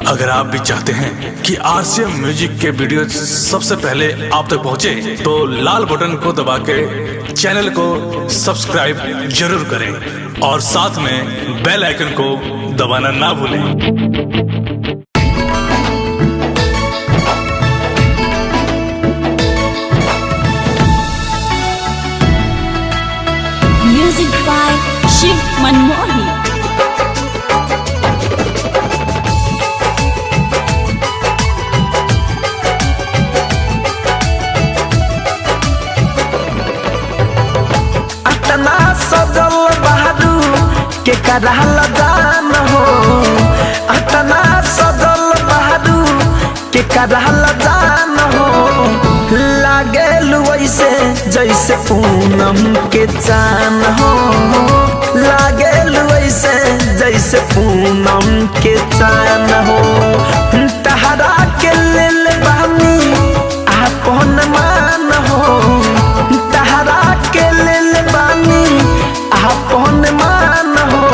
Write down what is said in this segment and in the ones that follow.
अगर आप भी चाहते हैं कि आरसीएम म्यूजिक के वीडियो सबसे पहले आप तक पहुंचे, तो लाल बटन को दबा के चैनल को सब्सक्राइब जरूर करें और साथ में बेल आइकन को दबाना ना भूलें। Music by Shiv Manmohi. अतना सजल बहादू के करहल जान हो, अतना सजल बहादू के करहल जान हो। लागेल वैसे जैसे पूनम के चान हो, लागेल वैसे जैसे पूनम के चान हो। तहरा के लेल बानी आपन मान हो, तहरा के लेल बानी आपन मान हो।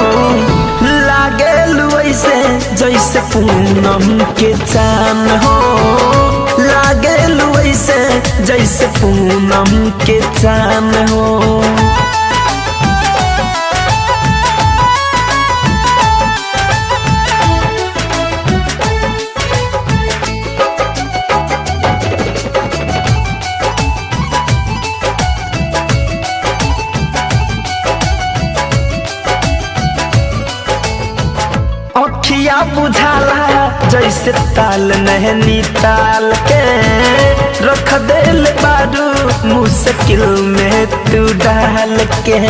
लागेल वैसे जैसे पूनम के चान हो, लागेल वैसे जैसे पूनम के चान हो। अखिया बुझाला जैसे ताल नहनी ताल के, रख दिल बारू मुश्किल में तू डाल के।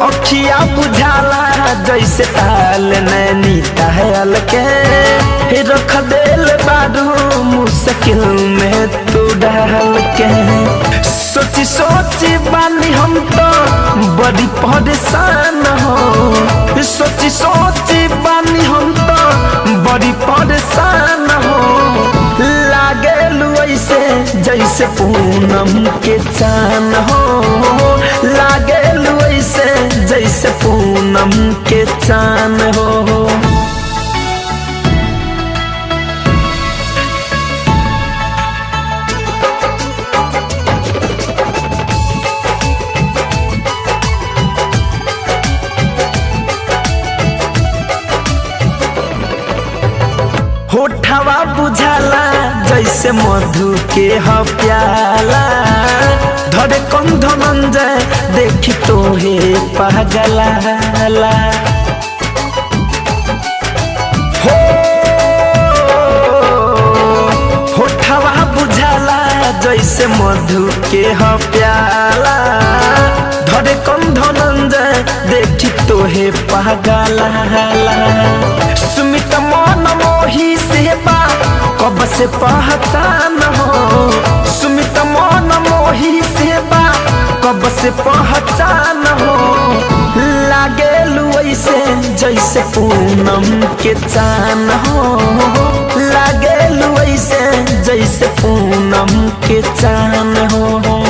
अखिया बुझाला जैसे ताल नैनी ताल के, रख दिल बारू मुश्किल में तू डाल के। सोची सोची बानी हम तो बड़ी परेशान हो, सोची सोची बानी हम तो बड़ी परेशान हो। लागेल वैसे जैसे पूनम के चान हो, लागेल वैसे जैसे पूनम के चान हो। होठवा बुझाला जैसे मधु के ह प्याला, धरे कंध मंजे देखी तो हे पागला। हो होठवा बुझाला जैसे मधु के ह प्याला, धरे कंध मंजे देखी तो हे पागला। सुमित मन मोही सेवा कब से पहचान हो, सुमित मन मोही सेवा कब से पहचान हो। लागेल वैसे जैसे पूनम के चान हो, लागेल वैसे जैसे पूनम के चान हो।